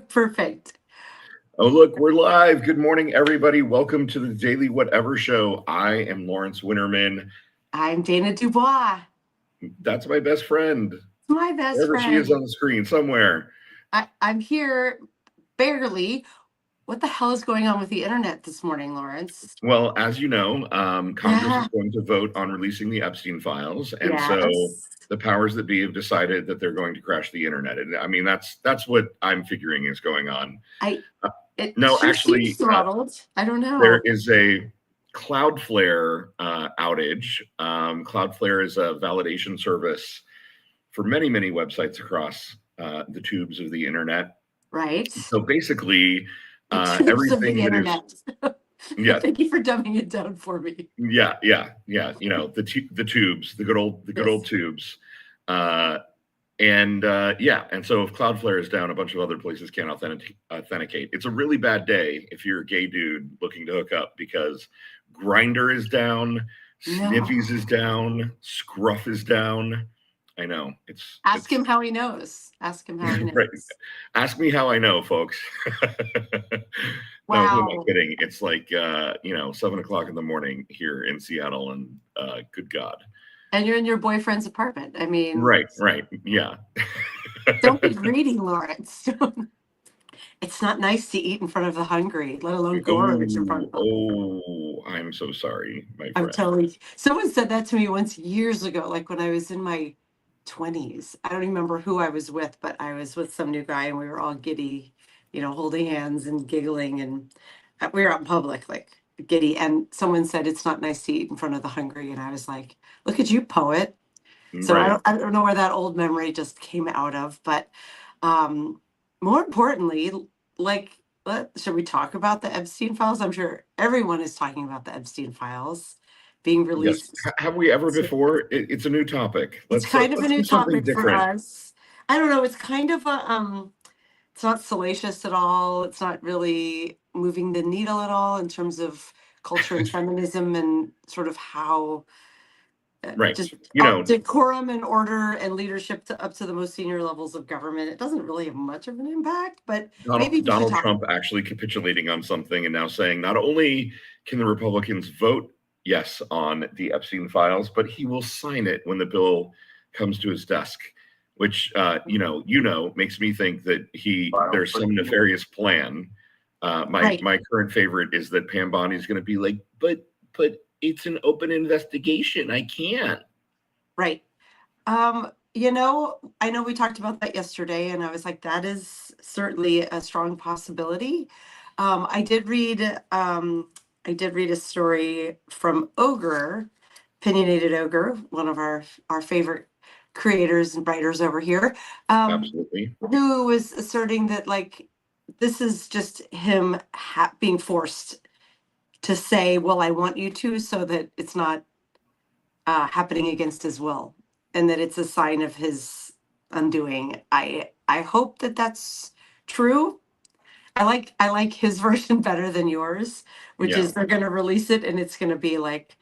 Perfect. Oh, look, we're live. Good morning, everybody. Welcome to the Daily Whatever Show. I am Lawrence Winterman. I'm Dana Dubois. That's my best friend. My best Wherever she is friend. on the screen, somewhere. I'm here barely. What the hell is going on with the internet this morning, Lawrence? Well, as you know, Congress is Yeah. going to vote on releasing the Epstein files. And so Yes. the powers that be have decided that they're going to crash the internet. And I mean, that's what I'm figuring is going on. I Uh, it no, sure seems actually, throttled. I don't there know. is a Cloudflare outage. Cloudflare is a validation service for many, many websites across the tubes of the internet. Right? So basically, The tubes of everything the that is, internet. yeah, Thank you for dumbing it down for me. yeah. The tubes, the good old Yes. tubes, uh, and so if Cloudflare is down, a bunch of other places can't authenticate. It's a really bad day if you're a gay dude looking to hook up because Grinder is down, No. Sniffies is down, Scruff is down. I know Ask it's him how he knows. Ask him how he right. knows. Ask me how I know, folks. No, who am I Wow. kidding? It's like 7 o'clock in the morning here in Seattle, and good God. And you're in your boyfriend's apartment. I mean, Right, yeah. don't be greedy, Lawrence. It's not nice to eat in front of the hungry, let alone gorge in front of them. I'm so sorry, my I'm friend. totally. Someone said that to me once years ago, like when I was in my 20s. I don't remember who I was with, but I was with some new guy and we were all giddy, holding hands and giggling. And we were out in public, like giddy. And someone said, it's not nice to eat in front of the hungry. And I was like, look at you, poet. So Right. I don't know where that old memory just came out of, but um, more importantly, like, should we talk about the Epstein files? I'm sure everyone is talking about the Epstein files being Yes. released. Have we ever before? It's a new topic. It's Let's kind of a let's new do something topic for different. us. I don't know. It's kind of a it's not salacious at all. It's not really moving the needle at all in terms of culture and feminism and sort of how Right. just You know, decorum and order and leadership to up to the most senior levels of government. It doesn't really have much of an impact, but maybe we should Donald talk. Trump actually capitulating on something and now saying not only can the Republicans vote yes on the Epstein files, but he will sign it when the bill comes to his desk, which makes me think that there's some nefarious plan. My Right, my current favorite is that Pam Bondi is going to be like, but it's an open investigation. I can't. right. I know we talked about that yesterday, and I was like, that is certainly a strong possibility. Um, I did read, um, I did read a story from Ogre, Opinionated Ogre, one of our favorite creators and writers over here, Absolutely. who was asserting that like this is just him being forced to say, "Well, I want you to," so that it's not happening against his will, and that it's a sign of his undoing. I hope that that's true. I like his version better than yours, which Yeah. is they're going to release it and it's going to be like,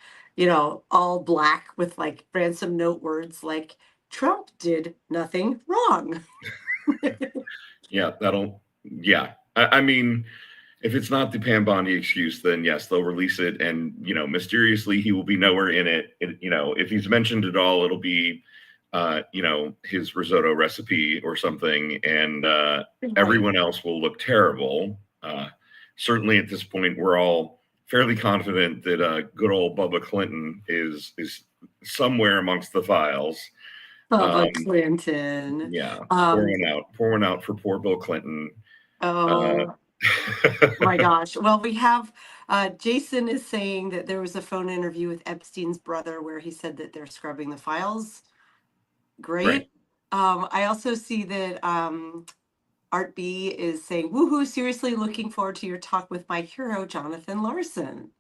all black with like ransom note words like Trump did nothing wrong. Yeah. I mean, if it's not the Pam Bondi excuse, then yes, they'll release it, and mysteriously he will be nowhere in it. If he's mentioned at all, it'll be, his risotto recipe or something, and Right. everyone else will look terrible. Certainly, at this point, we're all fairly confident that good old Bubba Clinton is somewhere amongst the files. Bubba Um, Clinton. yeah, Um, pour one out for poor Bill Clinton. Uh, oh, my gosh. Well, we have Jason is saying that there was a phone interview with Epstein's brother where he said that they're scrubbing the files. right. Great. I also see that Art B is saying, woohoo, seriously looking forward to your talk with my hero, Jonathan Larsen.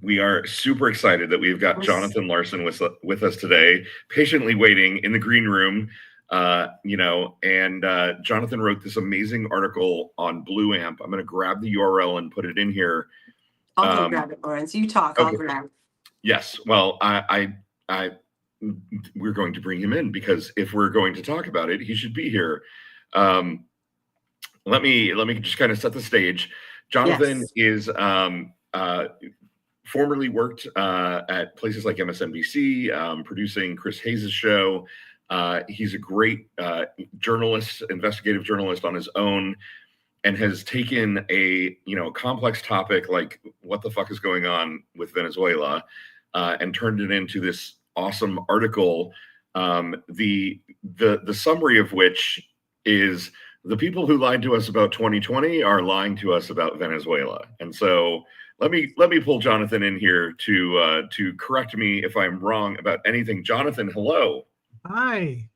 We are super excited that we've got Was- Jonathan Larsen with us today, patiently waiting in the green room. And Jonathan wrote this amazing article on Blue Amp. I'm going to grab the URL and put it in here. I'll go Um, grab it, Lawrence. You talk, I'll okay. grab. Yes. Well, we're going to bring him in because if we're going to talk about it, he should be here. Um, let me just kind of set the stage. Jonathan Yes. is formerly worked at places like MSNBC, producing Chris Hayes' show. He's a great journalist, investigative journalist on his own, and has taken a complex topic like what the fuck is going on with Venezuela, and turned it into this awesome article. The summary of which is the people who lied to us about 2020 are lying to us about Venezuela. And so let me pull Jonathan in here to correct me if I'm wrong about anything. Jonathan, hello. Hi,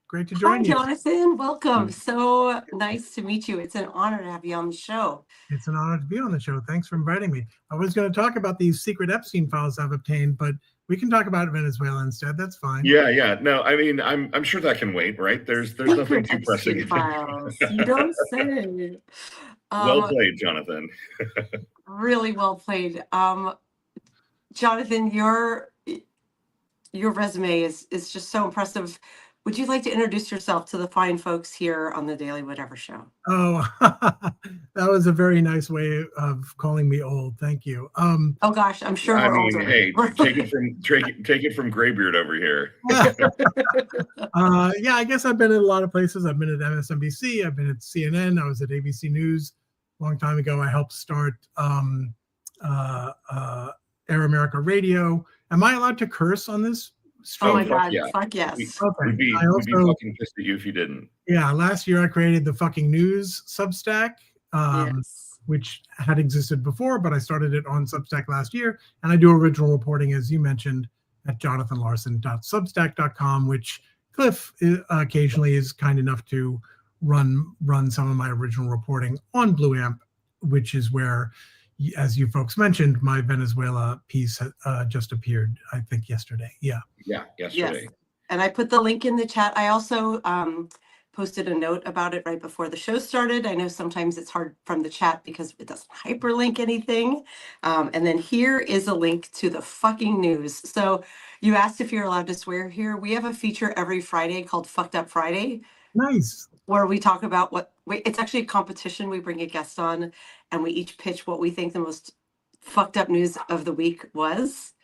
great to Hi, join you. Jonathan. Welcome. So nice to meet you. It's an honor to have you on the show. It's an honor to be on the show. Thanks for inviting me. I was going to talk about these secret Epstein files I've obtained, but we can talk about Venezuela instead. That's fine. Yeah. No, I mean, I'm sure that can wait, right? There's nothing too pressing. Files. You don't say. Well played, Jonathan. Really well played. Jonathan, your resume is just so impressive. Would you like to introduce yourself to the fine folks here on the Daily Whatever Show? Oh, that was a very nice way of calling me old. Thank you. Oh gosh, I'm sure we're older. Hey, take it from Graybeard over here. Yeah, I guess I've been in a lot of places. I've been at MSNBC. I've been at CNN. I was at ABC News a long time ago. I helped start Air America Radio. Am I allowed to curse on this stream? Oh my God, yeah. fuck yes. We'd be fucking pissed at you if you didn't. Yeah, last year I created the fucking news Substack, Yes. which had existed before, but I started it on Substack last year, and I do original reporting, as you mentioned, at jonathanlarsen.substack.com, which Cliff occasionally is kind enough to run some of my original reporting on Blue Amp, which is where, as you folks mentioned, my Venezuela piece just appeared, I think, yesterday. Yeah, yesterday. Yes. And I put the link in the chat. I also posted a note about it right before the show started. I know sometimes it's hard from the chat because it doesn't hyperlink anything. And then here is a link to the fucking news. So you asked if you're allowed to swear here. We have a feature every Friday called Fucked Up Friday. nice. Where we talk about it's actually a competition. We bring a guest on and we each pitch what we think the most fucked up news of the week was.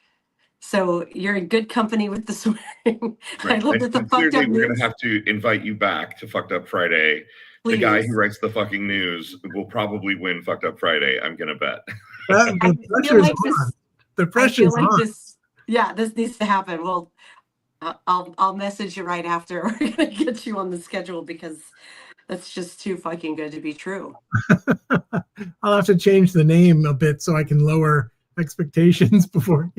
So you're in good company with the swearing. Right. I love that the fucked clearly up we're news. going to have to invite you back to Fucked Up Friday. Please. The guy who writes the fucking news will probably win Fucked Up Friday. I'm going to bet. The pressure's on. The pressure's on. This needs to happen. Well, I'll message you right after. We're gonna get you on the schedule because that's just too fucking good to be true. I'll have to change the name a bit so I can lower expectations before,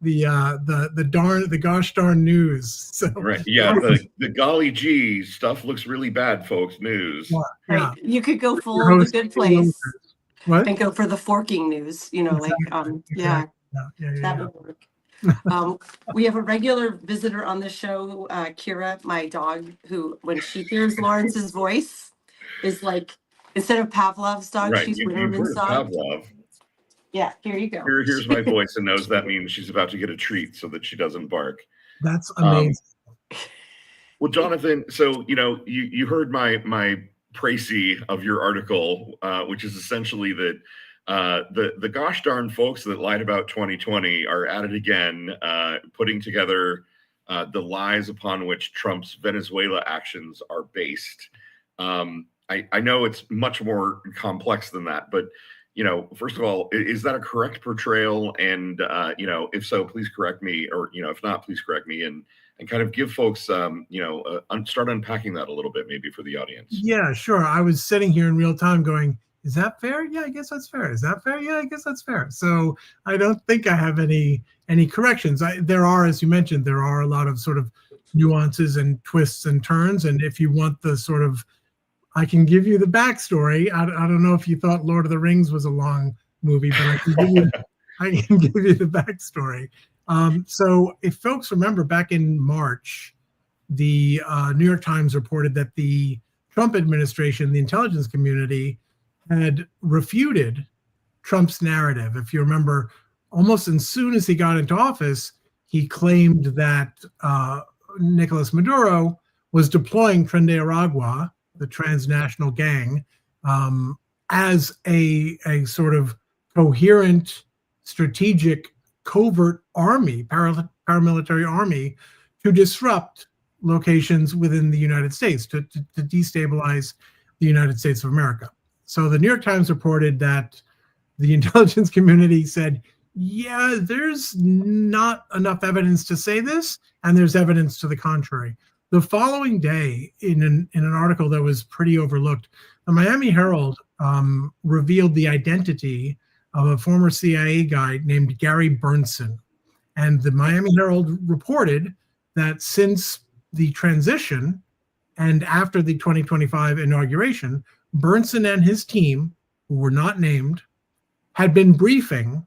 the gosh darn news. So Right. Yeah. The golly gee stuff looks really bad, folks. News. yeah. Right. You could go full The Good Place What? and go for the forking news. That would work. We have a regular visitor on the show, Kira, my dog, who when she hears Lawrence's voice is like, instead of Pavlov's dog, Right. she's You've Winterman's heard dog. Pavlov. Yeah, here you go. Here's my voice and knows that means she's about to get a treat so that she doesn't bark. That's amazing. Well, Jonathan, so you heard my précis of your article, which is essentially that the gosh darn folks that lied about 2020 are at it again, putting together the lies upon which Trump's Venezuela actions are based. I know it's much more complex than that, but first of all, is that a correct portrayal? And if so, please correct me, or if not, please correct me, and kind of give folks start unpacking that a little bit, maybe for the audience. Yeah, sure. I was sitting here in real time going, is that fair? Yeah, I guess that's fair. Is that fair? Yeah, I guess that's fair. So I don't think I have any corrections. There are, as you mentioned, there are a lot of sort of nuances and twists and turns. And if you want the sort of, I can give you the backstory. I don't know if you thought Lord of the Rings was a long movie, but I can give you the backstory. So if folks remember, back in March, the New York Times reported that the Trump administration, the intelligence community, had refuted Trump's narrative. If you remember, almost as soon as he got into office, he claimed that Nicolas Maduro was deploying Tren de Aragua, the transnational gang, as a sort of coherent, strategic, covert army, paramilitary army, to disrupt locations within the United States, to destabilize the United States of America. So the New York Times reported that the intelligence community said, yeah, there's not enough evidence to say this, and there's evidence to the contrary. The following day, in an article that was pretty overlooked, the Miami Herald revealed the identity of a former CIA guy named Gary Bernsen. And the Miami Herald reported that since the transition and after the 2025 inauguration, Bernsen and his team, who were not named, had been briefing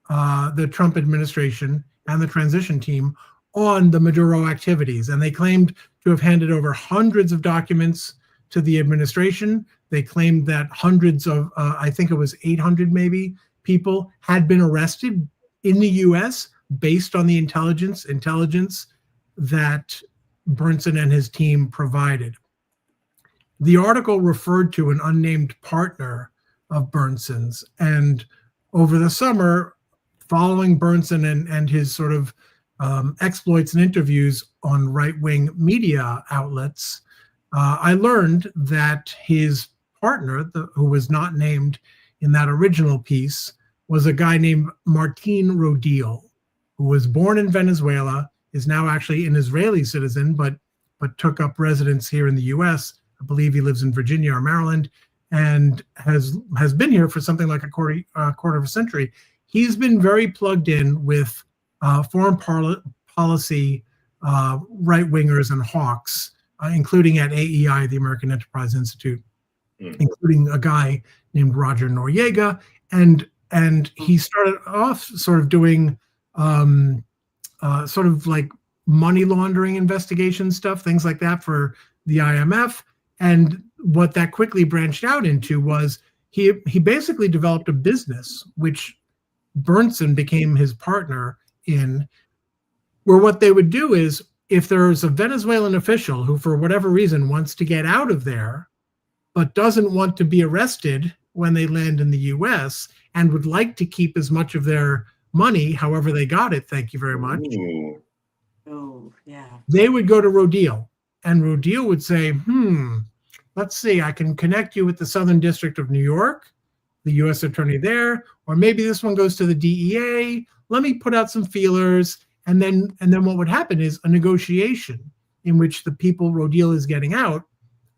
the Trump administration and the transition team on the Maduro activities. And they claimed to have handed over hundreds of documents to the administration. They claimed that hundreds of, I think it was 800 maybe, people had been arrested in the US based on the intelligence that Bernsen and his team provided. The article referred to an unnamed partner of Bernsen's, and over the summer, following Bernsen and his sort of exploits and interviews on right-wing media outlets, I learned that his partner, who was not named in that original piece, was a guy named Martin Rodil, who was born in Venezuela, is now actually an Israeli citizen, but took up residence here in the U.S. I believe he lives in Virginia or Maryland, and has been here for something like a quarter of a century. He's been very plugged in with foreign policy right-wingers and hawks, including at AEI, the American Enterprise Institute, including a guy named Roger Noriega. And he started off sort of doing sort of like money laundering investigation stuff, things like that for the IMF. And what that quickly branched out into was he basically developed a business, which Bernsen became his partner in, where what they would do is, if there's a Venezuelan official who for whatever reason wants to get out of there, but doesn't want to be arrested when they land in the US and would like to keep as much of their money, however they got it, thank you very much. Ooh. Oh, yeah. They would go to Rodil, and Rodil would say, let's see, I can connect you with the Southern District of New York, the US attorney there, or maybe this one goes to the DEA. Let me put out some feelers. And then what would happen is a negotiation in which the people Rodil is getting out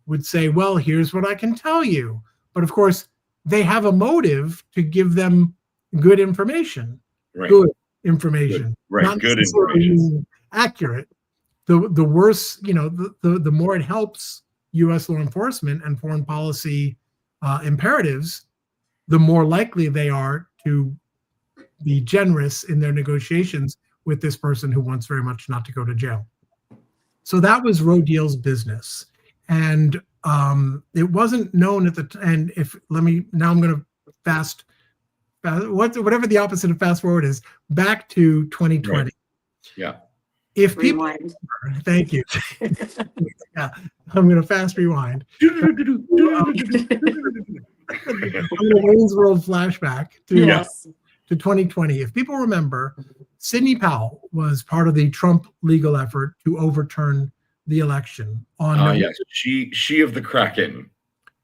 would say, well, here's what I can tell you. But of course, they have a motive to give them good information. Right. Good information. Good. Right. Not Good necessarily information. accurate. The worse, the more it helps U.S. law enforcement and foreign policy imperatives, the more likely they are to be generous in their negotiations with this person who wants very much not to go to jail. So that was Rodil's business. And it wasn't known at the time. Now I'm going to fast, whatever the opposite of fast forward is, back to 2020. Right. Yeah. If people, thank you. Yeah, I'm going to fast rewind. I'm going to Wayne's World flashback to 2020. If people remember, Sidney Powell was part of the Trump legal effort to overturn the election on yes, she of the Kraken.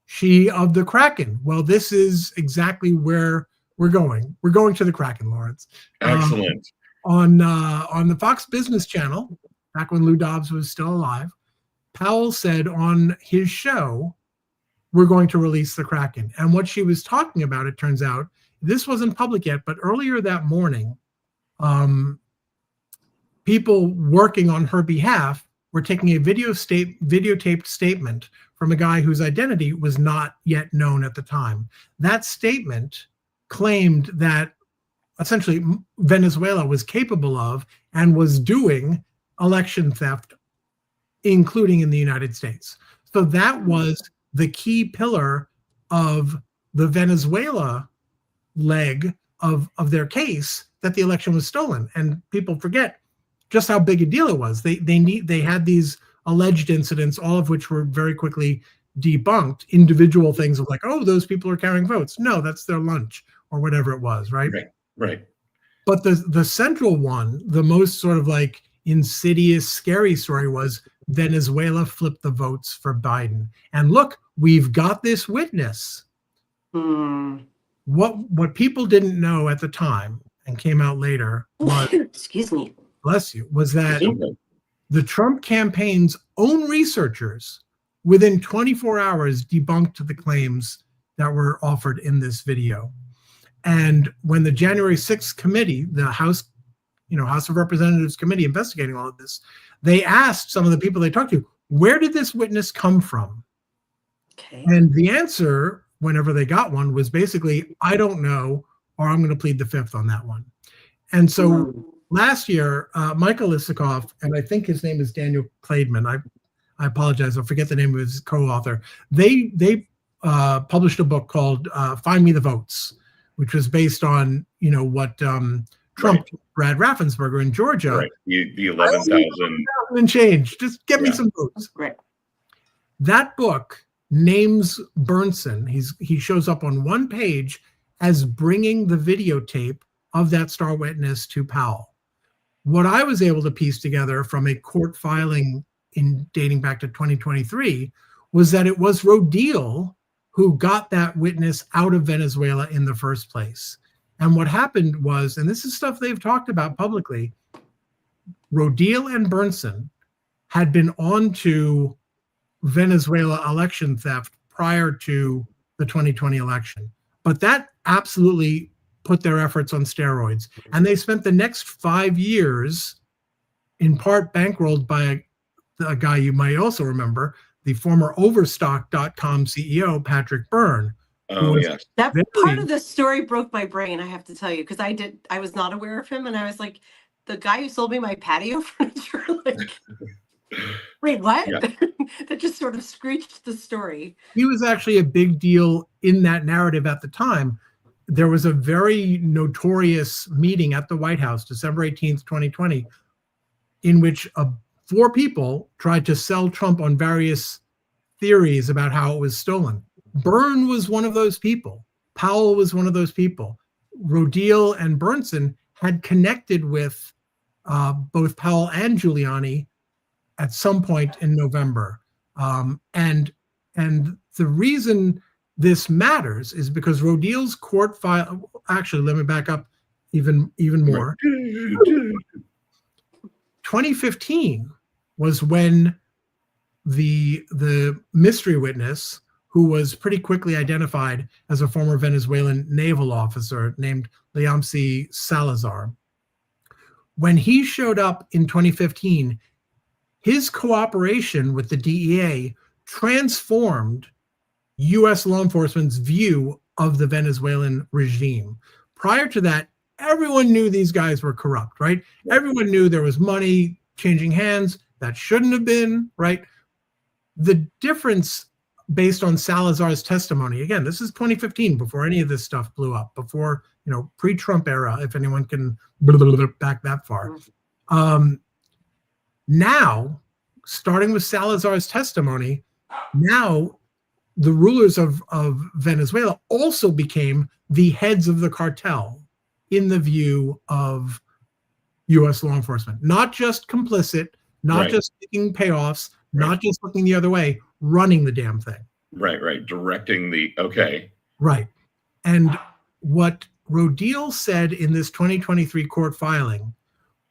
She of the Kraken. Well, this is exactly where we're going. We're going to the Kraken, Lawrence. Excellent. On the Fox Business Channel, back when Lou Dobbs was still alive, Powell said on his show, we're going to release the Kraken. And what she was talking about, it turns out, this wasn't public yet, but earlier that morning, people working on her behalf were taking a videotaped statement from a guy whose identity was not yet known at the time. That statement claimed that essentially Venezuela was capable of and was doing election theft, including in the United States. So that was the key pillar of the Venezuela leg of their case, that the election was stolen. And people forget just how big a deal it was. They had these alleged incidents, all of which were very quickly debunked individual things of like, oh, those people are carrying votes. No, that's their lunch or whatever it was, right? Right. But the central one, the most sort of like insidious, scary story was Venezuela flipped the votes for Biden. And look, we've got this witness. What people didn't know at the time and came out later was, excuse me, bless you, was that the Trump campaign's own researchers within 24 hours debunked the claims that were offered in this video. And when the January 6th committee, the House of Representatives committee investigating all of this, they asked some of the people they talked to, where did this witness come from? Okay. And the answer, whenever they got one, was basically, I don't know, or I'm going to plead the fifth on that one. And so last year, Michael Isikoff, and I think his name is Daniel Klaidman, I apologize, I forget the name of his co-author, they published a book called Find Me the Votes, which was based on, what Trump, Brad Raffensperger in Georgia. Right, the 11,000 and change. Just get me some votes. Right. That book names Bernsen. He shows up on one page as bringing the videotape of that star witness to Powell. What I was able to piece together from a court filing dating back to 2023 was that it was Rodil who got that witness out of Venezuela in the first place. And what happened was, and this is stuff they've talked about publicly, Rodil and Bernsen had been on to Venezuela election theft prior to the 2020 election. But that absolutely put their efforts on steroids. And they spent the next 5 years, in part bankrolled by a guy you might also remember, the former Overstock.com CEO, Patrick Byrne. Oh, yes. That part of the story broke my brain, I have to tell you, because I was not aware of him, and I was like, the guy who sold me my patio furniture, like, wait, what? Yeah. That just sort of screeched the story. He was actually a big deal in that narrative at the time. There was a very notorious meeting at the White House, December 18th, 2020, in which 4 people tried to sell Trump on various theories about how it was stolen. Byrne was one of those people. Powell was one of those people. Rodil and Bernsen had connected with both Powell and Giuliani at some point in November. And the reason this matters is because Rodil's court file, actually, let me back up even more. 2015 was when the mystery witness, who was pretty quickly identified as a former Venezuelan naval officer named Leamsi Salazar. When he showed up in 2015, his cooperation with the DEA transformed U.S. law enforcement's view of the Venezuelan regime. Prior to that, everyone knew these guys were corrupt, right? Everyone knew there was money changing hands that shouldn't have been, right? The difference based on Salazar's testimony, again, this is 2015, before any of this stuff blew up, before, pre-Trump era, if anyone can back that far. Now, starting with Salazar's testimony, now the rulers of Venezuela also became the heads of the cartel in the view of U.S. law enforcement. Not just complicit, not just taking payoffs, not just looking the other way, running the damn thing. Right. Directing okay. Right. And what Rodil said in this 2023 court filing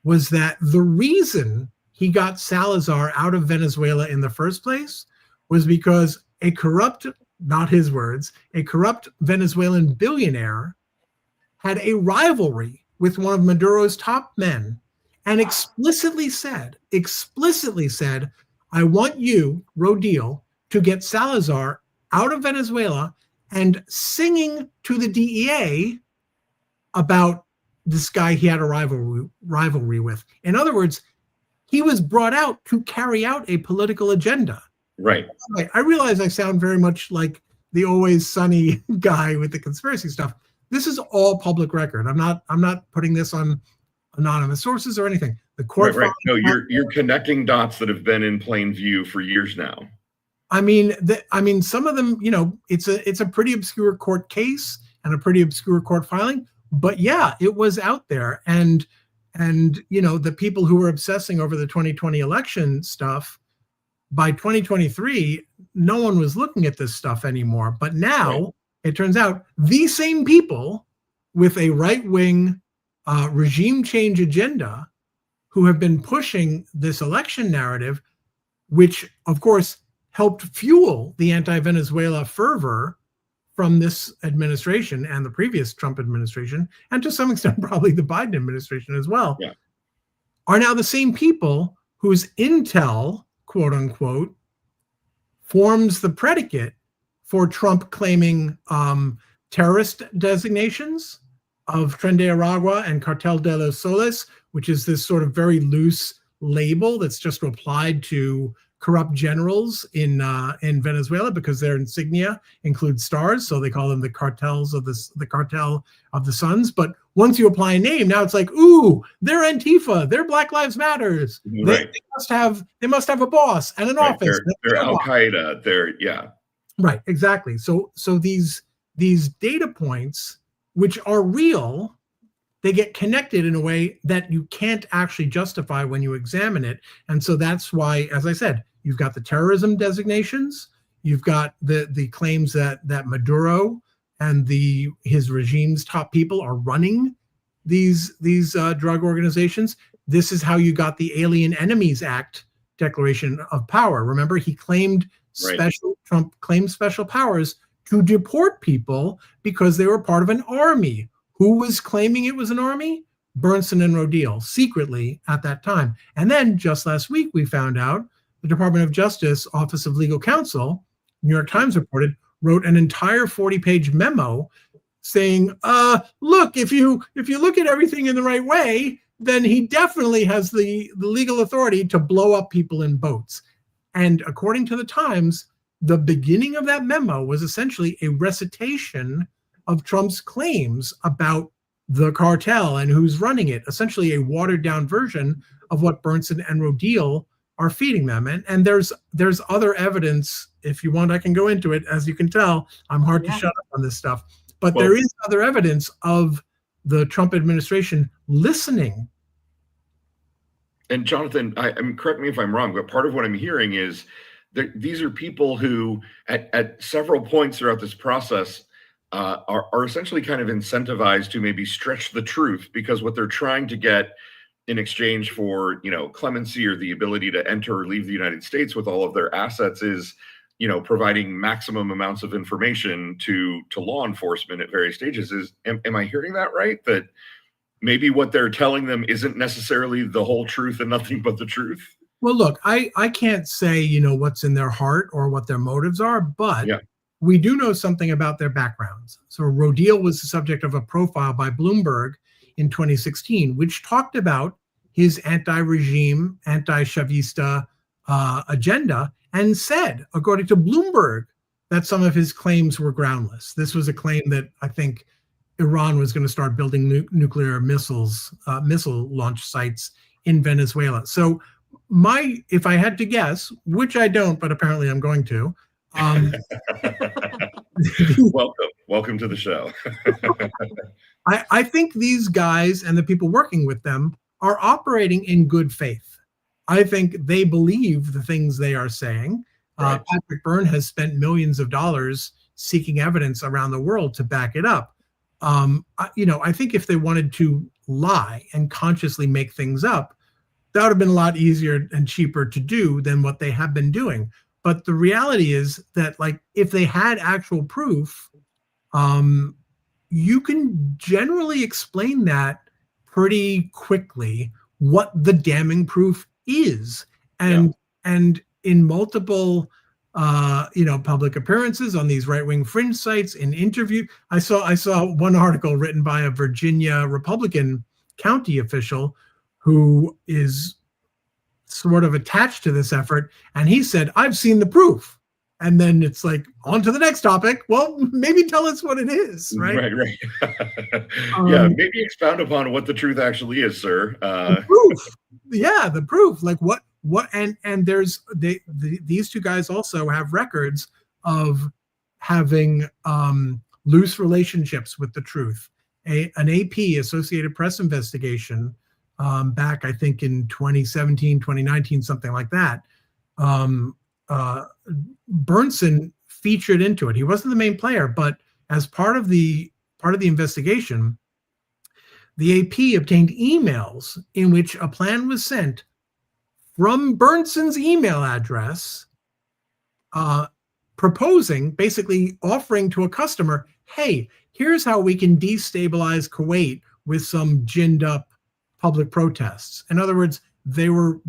was that the reason he got Salazar out of Venezuela in the first place was because a corrupt, not his words, a corrupt Venezuelan billionaire had a rivalry with one of Maduro's top men and explicitly said, I want you, Rodil, to get Salazar out of Venezuela, and singing to the DEA about this guy he had a rivalry with. In other words, he was brought out to carry out a political agenda. Right. I realize I sound very much like the always sunny guy with the conspiracy stuff. This is all public record. I'm not putting this on anonymous sources or anything. The court. Right. No, you're connecting dots that have been in plain view for years now. I mean, some of them, it's a pretty obscure court case and a pretty obscure court filing, but yeah, it was out there. And the people who were obsessing over the 2020 election stuff, by 2023, no one was looking at this stuff anymore. But now it turns out these same people with a right-wing regime change agenda who have been pushing this election narrative, which of course helped fuel the anti-Venezuela fervor from this administration and the previous Trump administration, and to some extent probably the Biden administration as well, are now the same people whose intel, quote unquote, forms the predicate for Trump claiming terrorist designations of Tren de Aragua and Cartel de los Soles, which is this sort of very loose label that's just applied to corrupt generals in Venezuela because their insignia includes stars, so they call them the cartels of the cartel of the suns. But once you apply a name, now it's like, ooh, they're Antifa, they're Black Lives Matters. They must have a boss and an office. They're Al Qaeda. They're right, exactly. So these data points, which are real, they get connected in a way that you can't actually justify when you examine it. And so that's why, as I said, you've got the terrorism designations, you've got the claims that Maduro and his regime's top people are running these drug organizations. This is how you got the Alien Enemies Act declaration of power. Remember, he claimed Trump claimed special powers to deport people because they were part of an army. Who was claiming it was an army? Bernstein and Rodil, secretly at that time. And then just last week, we found out the Department of Justice Office of Legal Counsel, New York Times reported, wrote an entire 40-page memo saying, look, if you look at everything in the right way, then he definitely has the legal authority to blow up people in boats. And according to the Times, the beginning of that memo was essentially a recitation of Trump's claims about the cartel and who's running it, essentially a watered down version of what Bernstein and Rodil are feeding them. And there's other evidence. If you want, I can go into it. As you can tell, I'm hard to shut up on this stuff. But there is other evidence of the Trump administration listening. And Jonathan, I mean, correct me if I'm wrong, but part of what I'm hearing is that these are people who at several points throughout this process are essentially kind of incentivized to maybe stretch the truth, because what they're trying to get in exchange for, clemency or the ability to enter or leave the United States with all of their assets is, providing maximum amounts of information to law enforcement at various stages. Am I hearing that right? That maybe what they're telling them isn't necessarily the whole truth and nothing but the truth? Well, look, I can't say, what's in their heart or what their motives are, but we do know something about their backgrounds. So Rodil was the subject of a profile by Bloomberg in 2016, which talked about his anti-regime, anti-Chavista agenda, and said, according to Bloomberg, that some of his claims were groundless. This was a claim that I think Iran was going to start building nuclear missile launch sites in Venezuela. So if I had to guess, which I don't, but apparently I'm going to, welcome to the show. I think these guys and the people working with them are operating in good faith. I think they believe the things they are saying. Right. Patrick Byrne has spent millions of dollars seeking evidence around the world to back it up. I think if they wanted to lie and consciously make things up, that would have been a lot easier and cheaper to do than what they have been doing. But the reality is that, if they had actual proof, you can generally explain that pretty quickly, what the damning proof is. And in multiple public appearances on these right-wing fringe sites, in interview, I saw one article written by a Virginia Republican county official who is sort of attached to this effort, and he said, I've seen the proof. And then it's like, on to the next topic. Well, maybe tell us what it is, right? Right. Maybe expound upon what the truth actually is, sir. The proof. Yeah, the proof. Like, what, and these two guys also have records of having loose relationships with the truth. An AP, Associated Press investigation, back I think in 2017, 2019, something like that. Bernsen featured into it. He wasn't the main player, but as part of the investigation, the AP obtained emails in which a plan was sent from Bernsen's email address, proposing, basically offering to a customer, hey, here's how we can destabilize Kuwait with some ginned up public protests. In other words, they were,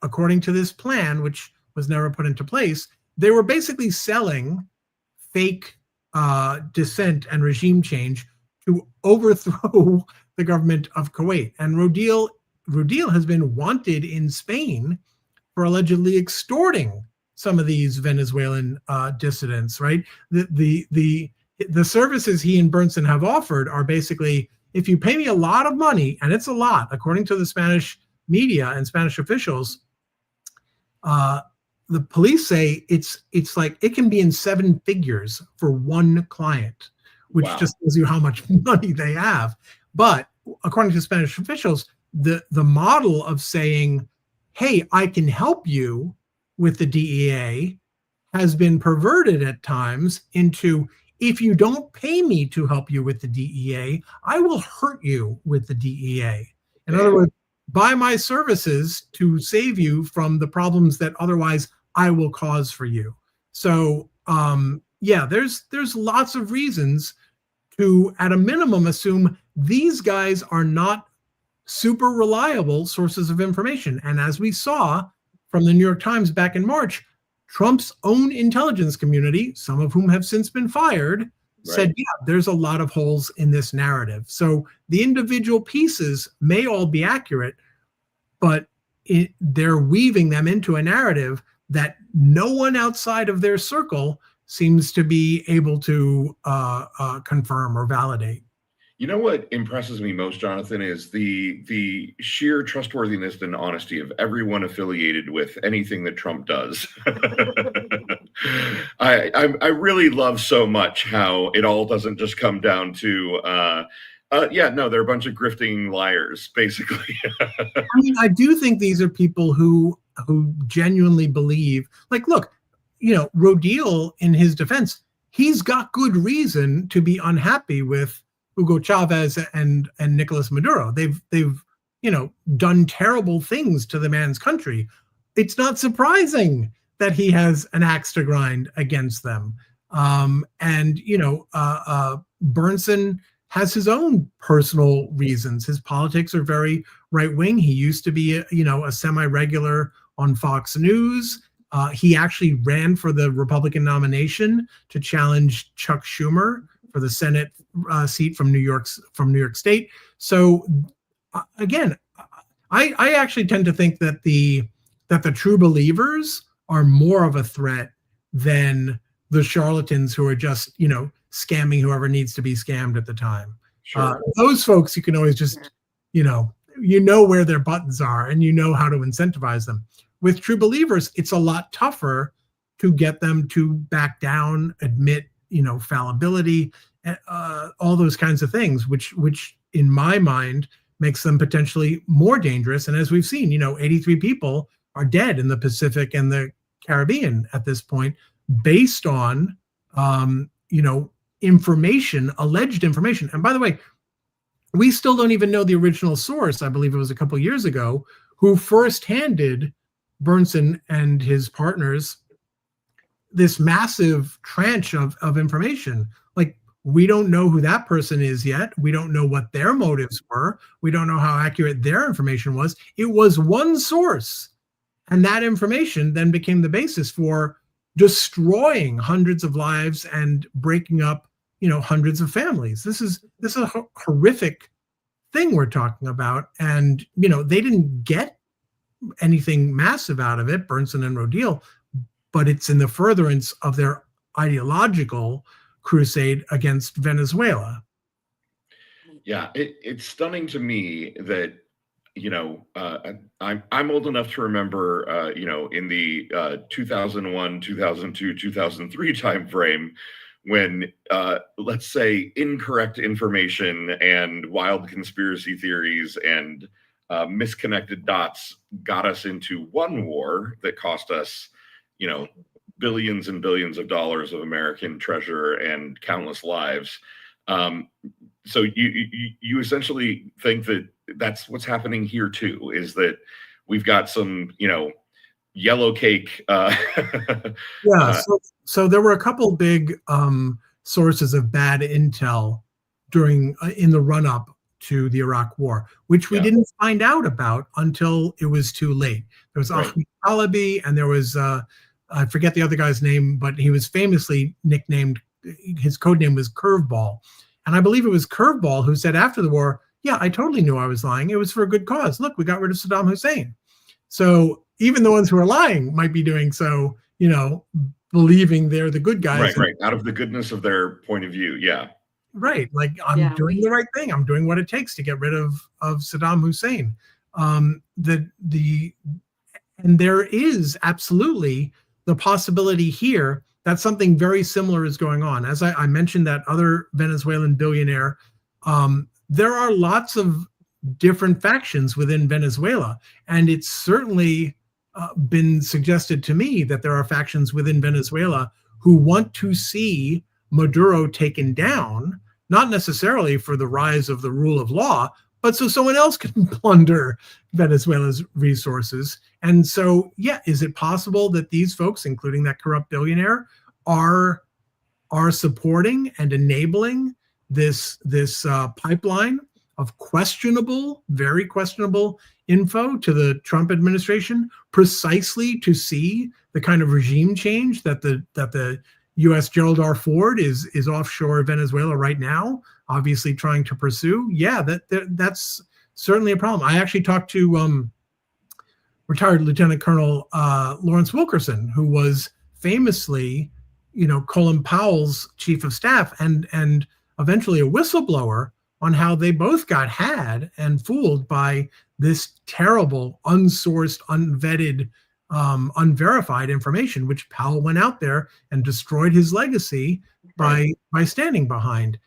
according to this plan, which was never put into place, they were basically selling fake dissent and regime change to overthrow the government of Kuwait. And Rodil has been wanted in Spain for allegedly extorting some of these Venezuelan dissidents, right? The services he and Bernsen have offered are basically, if you pay me a lot of money, and it's a lot, according to the Spanish media and Spanish officials, the police say it's like it can be in 7 figures for one client, which Wow. just tells you how much money they have. But according to Spanish officials, the model of saying, hey, I can help you with the DEA has been perverted at times into, if you don't pay me to help you with the DEA, I will hurt you with the DEA. In other words, buy my services to save you from the problems that otherwise I will cause for you. So yeah, there's lots of reasons to, at a minimum, assume these guys are not super reliable sources of information. And as we saw from the New York Times back in March, Trump's own intelligence community, some of whom have since been fired, said, yeah, there's a lot of holes in this narrative. So the individual pieces may all be accurate, but they're weaving them into a narrative that no one outside of their circle seems to be able to confirm or validate. You know what impresses me most, Jonathan, is the sheer trustworthiness and honesty of everyone affiliated with anything that Trump does. I really love so much how it all doesn't just come down to yeah, no, they're a bunch of grifting liars, basically. I mean, I do think these are people who genuinely believe, like, look, you know, Rodil, in his defense, he's got good reason to be unhappy with Hugo Chavez and Nicolas Maduro. They've you know, done terrible things to the man's country. It's not surprising that he has an axe to grind against them. And you know, Bernsen has his own personal reasons. His politics are very right-wing. He used to be, you know, a semi-regular on Fox News. He actually ran for the Republican nomination to challenge Chuck Schumer for the Senate seat from New York State. So again, I actually tend to think that the true believers are more of a threat than the charlatans who are just, you know, scamming whoever needs to be scammed at the time. Sure. Those folks, you can always just, you know where their buttons are and you know how to incentivize them. With true believers, it's a lot tougher to get them to back down, admit, you know, fallibility, all those kinds of things, which in my mind makes them potentially more dangerous. And as we've seen, you know, 83 people are dead in the Pacific and the Caribbean at this point, based on, you know, information, alleged information. And by the way, we still don't even know the original source. I believe it was a couple of years ago, who first handed Bernsen and his partners this massive tranche of information. Like, we don't know who that person is yet. We don't know what their motives were. We don't know how accurate their information was. It was one source. And that information then became the basis for destroying hundreds of lives and breaking up, you know, hundreds of families. This is a horrific thing we're talking about. And, you know, they didn't get anything massive out of it, Bernsen and Rodil, but it's in the furtherance of their ideological crusade against Venezuela. Yeah, it's stunning to me that I'm old enough to remember, in the 2001, 2002, 2003 timeframe, when, let's say, incorrect information and wild conspiracy theories and misconnected dots got us into one war that cost us, billions and billions of dollars of American treasure and countless lives. So you essentially think that that's what's happening here too, is that we've got some, yellow cake. So there were a couple big sources of bad intel in the run up to the Iraq War, which we didn't find out about until it was too late. There was Ahmed Alabi, and there was I forget the other guy's name, but he was famously nicknamed, his code name was Curveball. And I believe it was Curveball who said after the war, yeah, I totally knew I was lying. It was for a good cause. Look, we got rid of Saddam Hussein. So even the ones who are lying might be doing so, believing they're the good guys. Right. Out of the goodness of their point of view. Yeah. Right. Like I'm doing the right thing. I'm doing what it takes to get rid of Saddam Hussein. And there is absolutely the possibility here that something very similar is going on. As I mentioned, that other Venezuelan billionaire, there are lots of different factions within Venezuela. And it's certainly been suggested to me that there are factions within Venezuela who want to see Maduro taken down, not necessarily for the rise of the rule of law, but so someone else can plunder Venezuela's resources. And so, is it possible that these folks, including that corrupt billionaire, are supporting and enabling this pipeline of very questionable info to the Trump administration, precisely to see the kind of regime change that the U.S. Gerald R. Ford is offshore Venezuela right now, obviously trying to pursue? That's certainly a problem. I actually talked to retired Lieutenant Colonel Lawrence Wilkerson, who was famously, Colin Powell's chief of staff and eventually a whistleblower on how they both got had and fooled by this terrible, unsourced, unvetted, unverified information, which Powell went out there and destroyed his legacy by standing behind.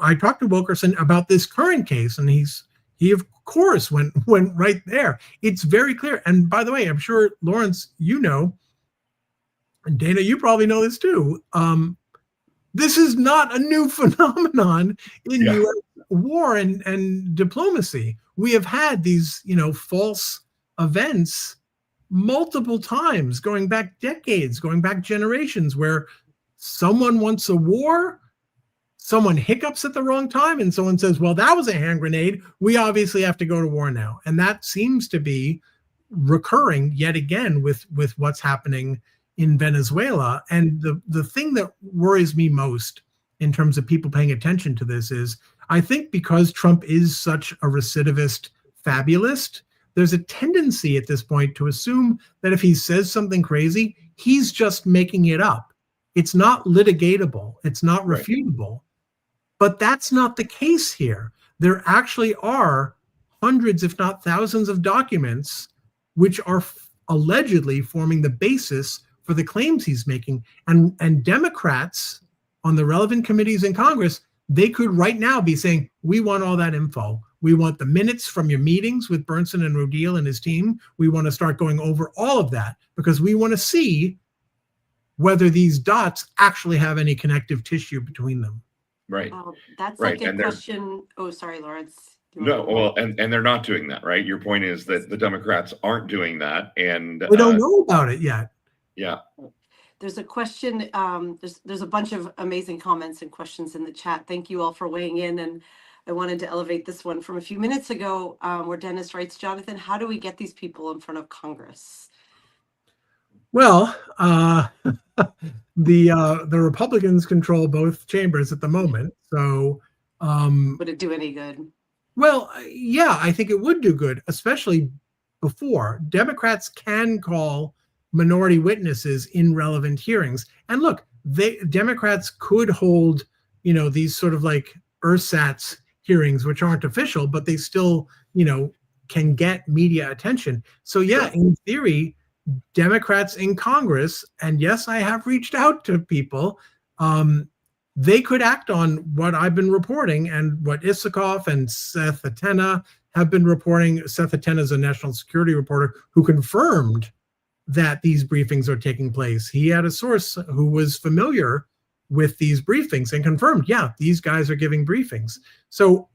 I talked to Wilkerson about this current case, and he of course went right there. It's very clear. And by the way, I'm sure Lawrence, and Dana, you probably know this too. This is not a new phenomenon in U.S. war and diplomacy. We have had these, false events multiple times, going back decades, going back generations, where someone wants a war, someone hiccups at the wrong time, and someone says, well, that was a hand grenade. We obviously have to go to war now. And that seems to be recurring yet again with what's happening in Venezuela. And the thing that worries me most in terms of people paying attention to this is, I think because Trump is such a recidivist fabulist, there's a tendency at this point to assume that if he says something crazy, he's just making it up. It's not litigatable. It's not refutable. But that's not the case here. There actually are hundreds, if not thousands, of documents which are allegedly forming the basis for the claims he's making. And Democrats on the relevant committees in Congress, they could right now be saying, we want all that info. We want the minutes from your meetings with Bernsen and Rodil and his team. We want to start going over all of that because we want to see whether these dots actually have any connective tissue between them. Right. That's like a question. Oh, sorry, Lawrence. No, well, and they're not doing that, right? Your point is that the Democrats aren't doing that, and we don't know about it yet. Yeah. There's a question. There's a bunch of amazing comments and questions in the chat. Thank you all for weighing in. And I wanted to elevate this one from a few minutes ago, where Dennis writes, Jonathan, how do we get these people in front of Congress? Well, the Republicans control both chambers at the moment. So would it do any good? Well, yeah, I think it would do good, especially before. Democrats can call minority witnesses in relevant hearings. And look, Democrats could hold, these sort of like ersatz hearings, which aren't official, but they still, can get media attention. So yeah, in theory, Democrats in Congress, and yes, I have reached out to people, they could act on what I've been reporting and what Isikoff and Seth Atena have been reporting. Seth Atena is a national security reporter who confirmed that these briefings are taking place. He had a source who was familiar with these briefings and confirmed, yeah, these guys are giving briefings. So,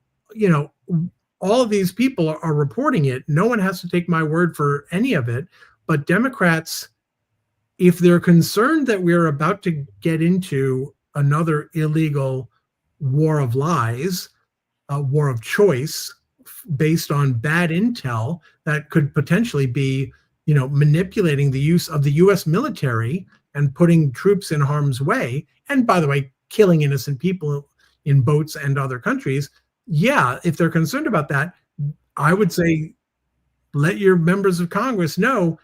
all of these people are reporting it. No one has to take my word for any of it. But Democrats, if they're concerned that we're about to get into another illegal war of lies, a war of choice based on bad intel that could potentially be, manipulating the use of the U.S. military and putting troops in harm's way, and by the way, killing innocent people in boats and other countries. Yeah, if they're concerned about that, I would say let your members of Congress know,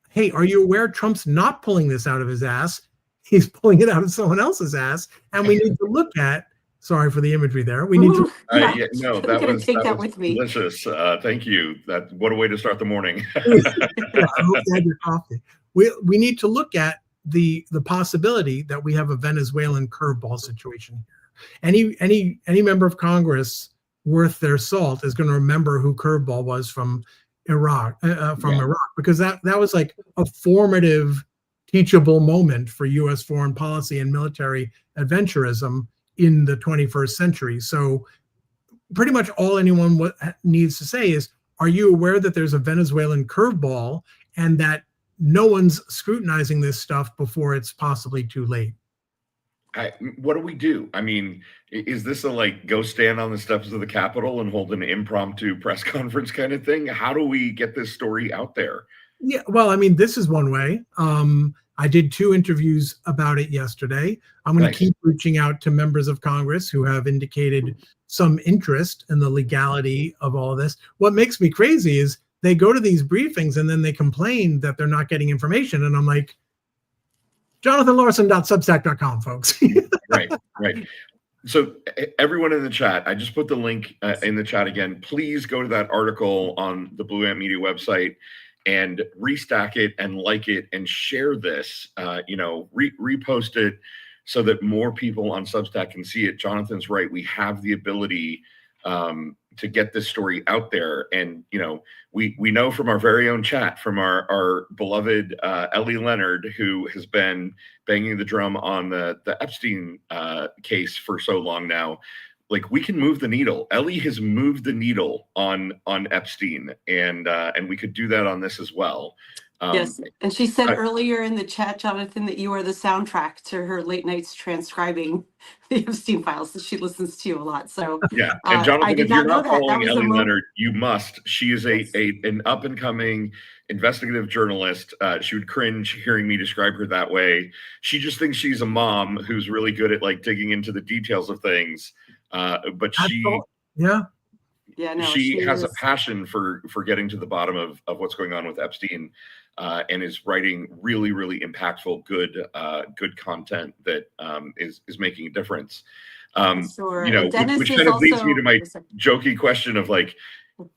hey, are you aware Trump's not pulling this out of his ass? He's pulling it out of someone else's ass. And we need to look at, sorry for the imagery there. We need to. That was with me. Delicious. Thank you. What a way to start the morning. I hope you had your coffee. We need to look at the possibility that we have a Venezuelan curveball situation here. Any member of Congress worth their salt is going to remember who curveball was from Iraq, because that was like a formative, teachable moment for U.S. foreign policy and military adventurism in the 21st century. So pretty much all anyone needs to say is, are you aware that there's a Venezuelan curveball and that no one's scrutinizing this stuff before it's possibly too late? What do we do? I mean, is this a go stand on the steps of the Capitol and hold an impromptu press conference kind of thing? How do we get this story out there? Yeah, well, I mean, this is one way. I did 2 interviews about it yesterday. I'm going to keep reaching out to members of Congress who have indicated some interest in the legality of all of this. What makes me crazy is they go to these briefings and then they complain that they're not getting information. And I'm like, JonathanLarsen.substack.com, folks. Right. So everyone in the chat, I just put the link in the chat again. Please go to that article on the Blue Ant Media website and restack it and like it and share this, repost it so that more people on Substack can see it. Jonathan's right. We have the ability to get this story out there. And, we know from our very own chat, from our beloved Ellie Leonard, who has been banging the drum on the Epstein case for so long now, we can move the needle. Ellie has moved the needle on Epstein, and we could do that on this as well. Yes, and she said earlier in the chat, Jonathan, that you are the soundtrack to her late nights transcribing the Epstein files. So she listens to you a lot. So yeah, and Jonathan, if you're not following Ellie Leonard, you must. She is an up and coming investigative journalist. She would cringe hearing me describe her that way. She just thinks she's a mom who's really good at digging into the details of things. But she has a passion for getting to the bottom of what's going on with Epstein, and is writing really, really impactful, good content that is making a difference. Sure. Which kind of leads me to my jokey question of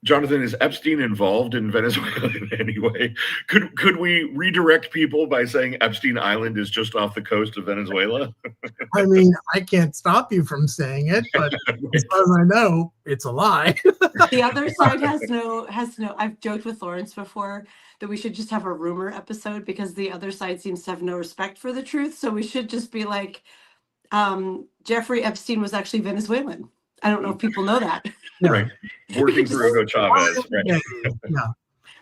Jonathan, is Epstein involved in Venezuela in any way? Could we redirect people by saying Epstein Island is just off the coast of Venezuela? I mean, I can't stop you from saying it, but as far as I know, it's a lie. The other side has no. I've joked with Lawrence before that we should just have a rumor episode because the other side seems to have no respect for the truth. So we should just be like, Jeffrey Epstein was actually Venezuelan. I don't know if people know that. Yeah. Right. Working for Hugo Chavez. Right. Yeah.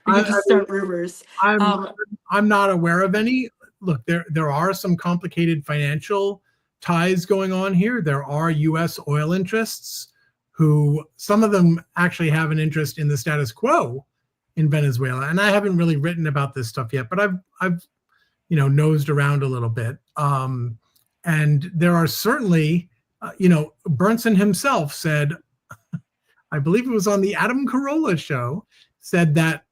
We can just start rumors. I'm not aware of any. Look, there are some complicated financial ties going on here. There are U.S. oil interests who, some of them actually have an interest in the status quo in Venezuela. And I haven't really written about this stuff yet, but I've nosed around a little bit. And there are certainly, Bernsen himself said, I believe it was on the Adam Carolla show, said that,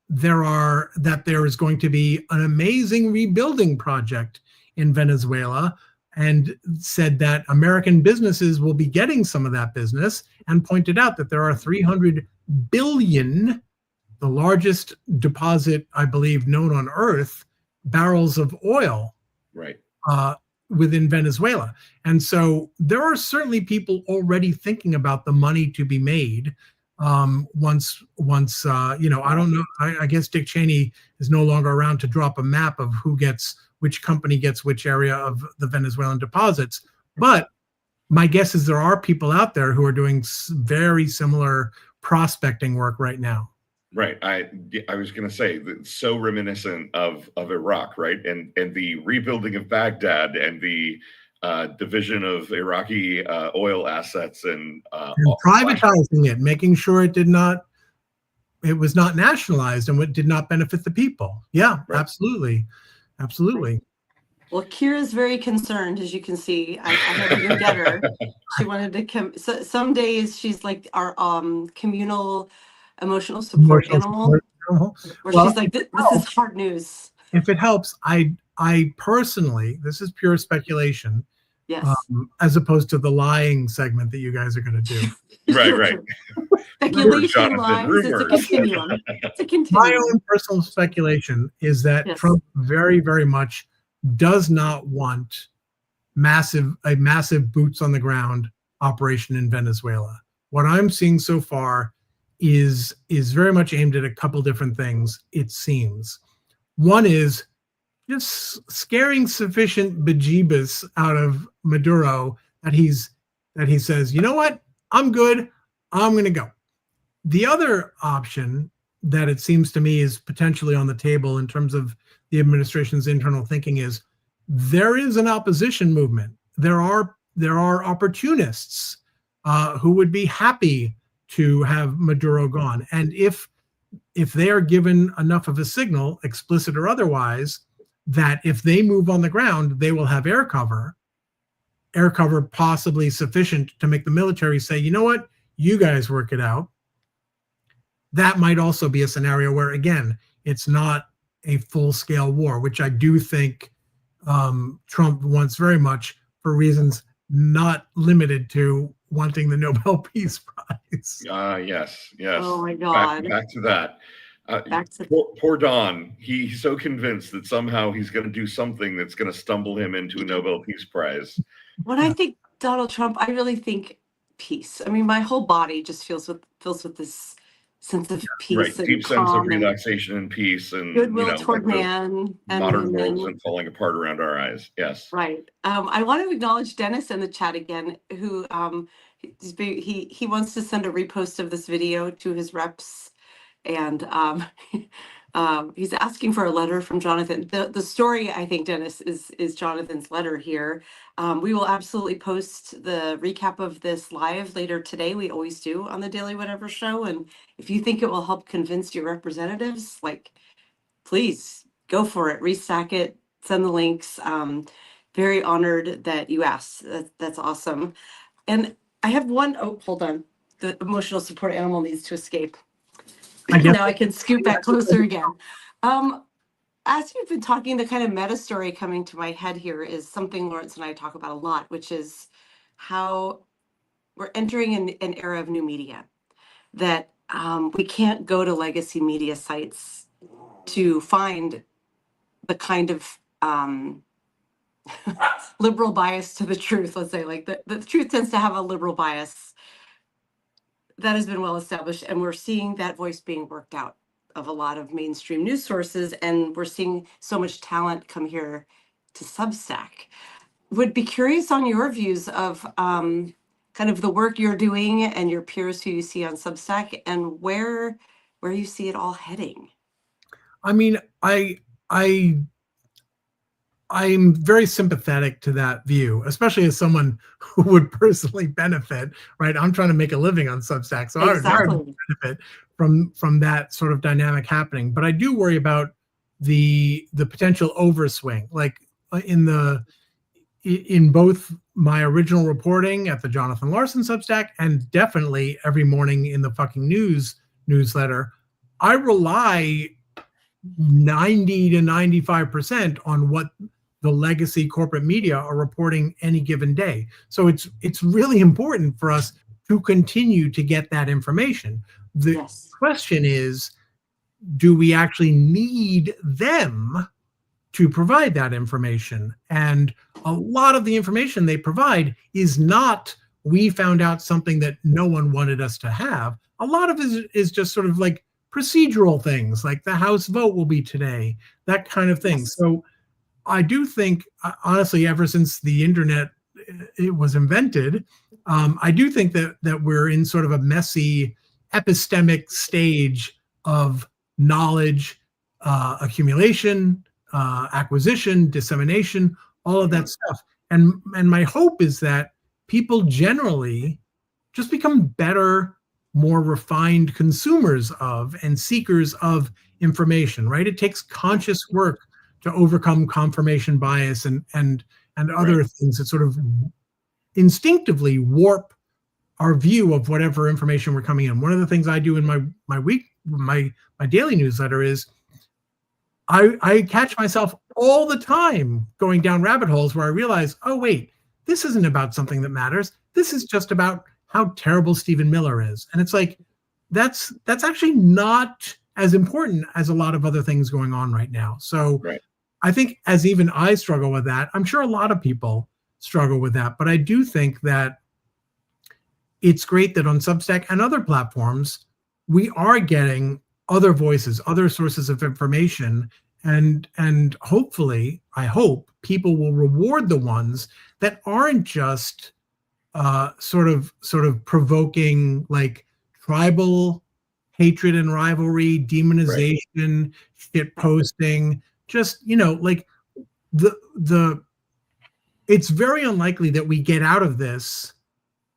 there is going to be an amazing rebuilding project in Venezuela. and said that American businesses will be getting some of that business, and pointed out that there are 300 billion, the largest deposit, I believe, known on Earth, barrels of oil Right. Within Venezuela. And so there are certainly people already thinking about the money to be made once I don't know, I guess Dick Cheney is no longer around to drop a map of which company gets which area of the Venezuelan deposits. But my guess is there are people out there who are doing very similar prospecting work right now. Right. I was going to say that's so reminiscent of Iraq, right? And the rebuilding of Baghdad and the division of Iraqi oil assets and privatizing it, making sure it was not nationalized and it did not benefit the people. Yeah, right. Absolutely. Well, Kira's very concerned, as you can see. I had to go get her. She wanted to come. So some days she's like our communal emotional support animal. Where she's like, this is hard news. If it helps, I personally, this is pure speculation. Yes. As opposed to the lying segment that you guys are going to do. Right. Speculation, lies. It's a continuum. My own personal speculation is that Trump very, very much does not want a massive boots on the ground operation in Venezuela. What I'm seeing so far is very much aimed at a couple different things, it seems. One is just scaring sufficient bejeebus out of Maduro that he says, you know what, I'm good, I'm going to go. The other option that it seems to me is potentially on the table in terms of the administration's internal thinking is there is an opposition movement. There are opportunists who would be happy to have Maduro gone. And if they are given enough of a signal, explicit or otherwise, that if they move on the ground, they will have air cover possibly sufficient to make the military say, you know what, you guys work it out. That might also be a scenario where, again, it's not a full-scale war, which I do think Trump wants very much for reasons not limited to wanting the Nobel Peace Prize. Yes. Oh my God. Back to that. Poor Don. He's so convinced that somehow he's going to do something that's going to stumble him into a Nobel Peace Prize. When I think Donald Trump, I really think peace. I mean, my whole body just fills with this sense of peace, right? And deep sense of relaxation and peace and goodwill toward man and modern world isn't falling apart around our eyes. Yes, right. I want to acknowledge Dennis in the chat again, who he wants to send a repost of this video to his reps, and he's asking for a letter from Jonathan. The story, I think, Dennis, is Jonathan's letter here. We will absolutely post the recap of this live later today. We always do on the Daily Whatever show. And if you think it will help convince your representatives, please go for it. Restack it. Send the links. Very honored that you asked. That's awesome. And I have one. Oh, hold on. The emotional support animal needs to escape. Now I can scoot back closer again. As you've been talking, the kind of meta story coming to my head here is something Lawrence and I talk about a lot, which is how we're entering an era of new media, that we can't go to legacy media sites to find the kind of liberal bias to the truth. Let's say, the truth tends to have a liberal bias. That has been well established, and we're seeing that voice being worked out of a lot of mainstream news sources, and we're seeing so much talent come here to Substack. Would be curious on your views of kind of the work you're doing and your peers who you see on Substack, and where you see it all heading. I mean, I'm very sympathetic to that view, especially as someone who would personally benefit, right? I'm trying to make a living on Substack, so exactly. I would benefit from that sort of dynamic happening. But I do worry about the potential overswing, like in both my original reporting at the Jonathan Larsen Substack and definitely every morning in the fucking newsletter. I rely 90 to 95% on what the legacy corporate media are reporting any given day. So it's really important for us to continue to get that information. The Yes. question is, do we actually need them to provide that information? And a lot of the information they provide is not, we found out something that no one wanted us to have. A lot of it is just sort of like procedural things, like the House vote will be today, that kind of thing. Yes. So I do think, honestly, ever since the internet it was invented, I do think that we're in sort of a messy epistemic stage of knowledge accumulation, acquisition, dissemination, all of that stuff. And my hope is that people generally just become better, more refined consumers of and seekers of information, right? It takes conscious work to overcome confirmation bias and other things that sort of instinctivly warp our view of whatever information we're coming in. One of the things I do in my daily newsletter is I catch myself all the time going down rabbit holes where I realize, oh wait, this isn't about something that matters. This is just about how terrible Stephen Miller is. And it's like, that's actually not as important as a lot of other things going on right now. So I think as even I struggle with that, I'm sure a lot of people struggle with that, but I do think that it's great that on Substack and other platforms, we are getting other voices, other sources of information, and hopefully, I hope people will reward the ones that aren't just sort of provoking like tribal hatred and rivalry, demonization, shit posting, just, like it's very unlikely that we get out of this,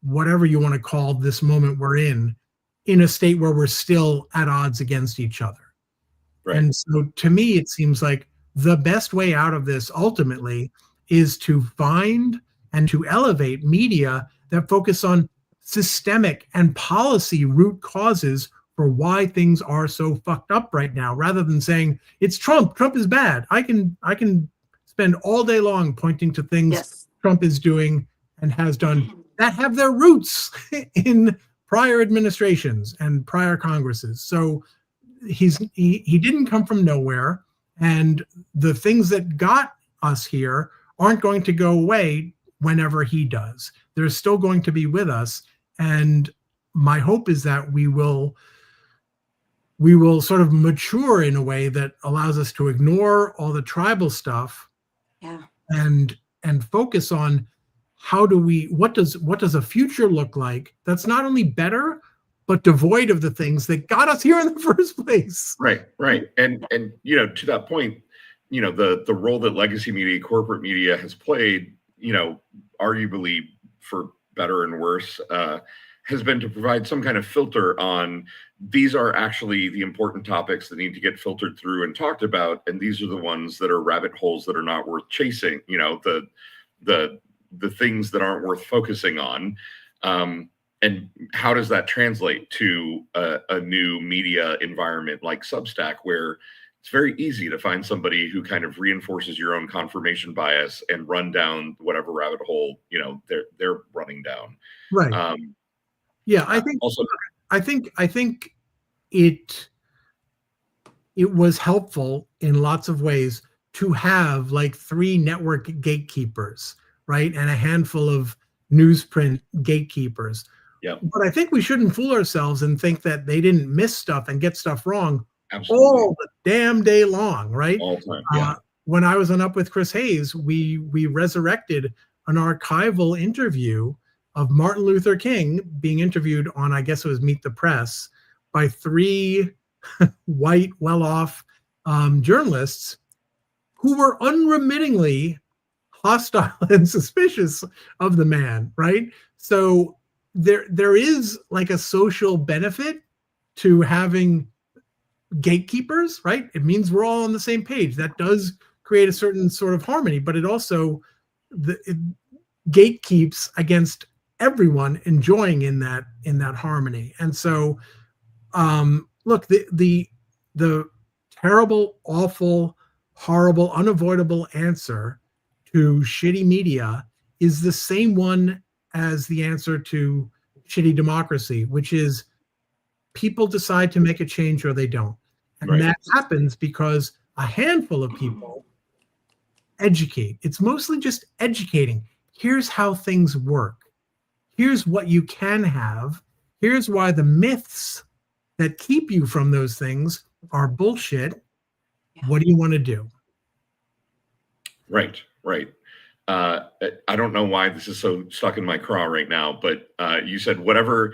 whatever you want to call this moment we're in a state where we're still at odds against each other. And so to me, it seems like the best way out of this ultimately is to find and to elevate media that focus on systemic and policy root causes for why things are so fucked up right now, rather than saying it's Trump is bad. I can spend all day long pointing to things Trump is doing and has done that have their roots in prior administrations and prior Congresses. So he didn't come from nowhere, and the things that got us here aren't going to go away whenever he does. They're still going to be with us, and my hope is that we will sort of mature in a way that allows us to ignore all the tribal stuff and focus on what does a future look like that's not only better but devoid of the things that got us here in the first place. Right. And to that point, the role that legacy media, corporate media has played, arguably for better and worse, has been to provide some kind of filter on these are actually the important topics that need to get filtered through and talked about, and these are the ones that are rabbit holes that are not worth chasing. The things that aren't worth focusing on. And how does that translate to a new media environment like Substack, where it's very easy to find somebody who kind of reinforces your own confirmation bias and run down whatever rabbit hole they're running down. Right. I think it was helpful in lots of ways to have like 3 network gatekeepers, right, and a handful of newsprint gatekeepers. But I think we shouldn't fool ourselves and think that they didn't miss stuff and get stuff wrong all the damn day long, right? All the time. When I was on Up with Chris Hayes, we resurrected an archival interview of Martin Luther King being interviewed on, I guess it was Meet the Press, by 3 white, well-off journalists who were unremittingly hostile and suspicious of the man, right? So there is like a social benefit to having gatekeepers, right? It means we're all on the same page. That does create a certain sort of harmony, but it also it gatekeeps against everyone enjoying in that harmony. And so look, the terrible, awful, horrible, unavoidable answer to shitty media is the same one as the answer to shitty democracy, which is people decide to make a change or they don't. And Right. that happens because a handful of people educate. It's mostly just educating. Here's how things work. Here's what you can have. Here's why the myths that keep you from those things are bullshit. What do you want to do? Right. I don't know why this is so stuck in my craw right now, but you said whatever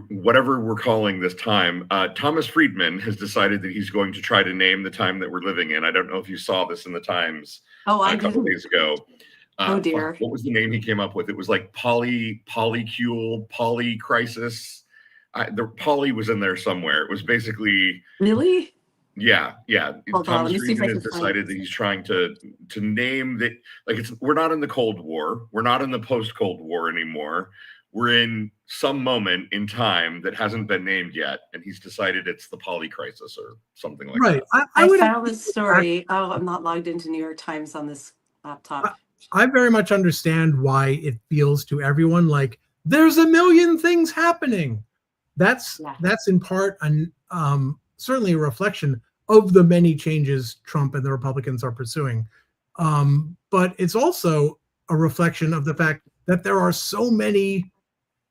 we're calling this time. Thomas Friedman has decided that he's going to try to name the time that we're living in. I don't know if you saw this in the Times a couple days ago. Oh dear. What was the name he came up with? It was like polycule, polycrisis. The poly was in there somewhere. It was basically Really? Yeah. Hold on, let Thomas me see if I Friedman can has find decided this. that he's trying to name that, like, we're not in the Cold War, we're not in the post-Cold War anymore. We're in some moment in time that hasn't been named yet, and he's decided it's the poly crisis or something like that. I found this story. Oh, I'm not logged into New York Times on this laptop. I very much understand why it feels to everyone like there's a million things happening. That's in part certainly a reflection of the many changes Trump and the Republicans are pursuing. But it's also a reflection of the fact that there are so many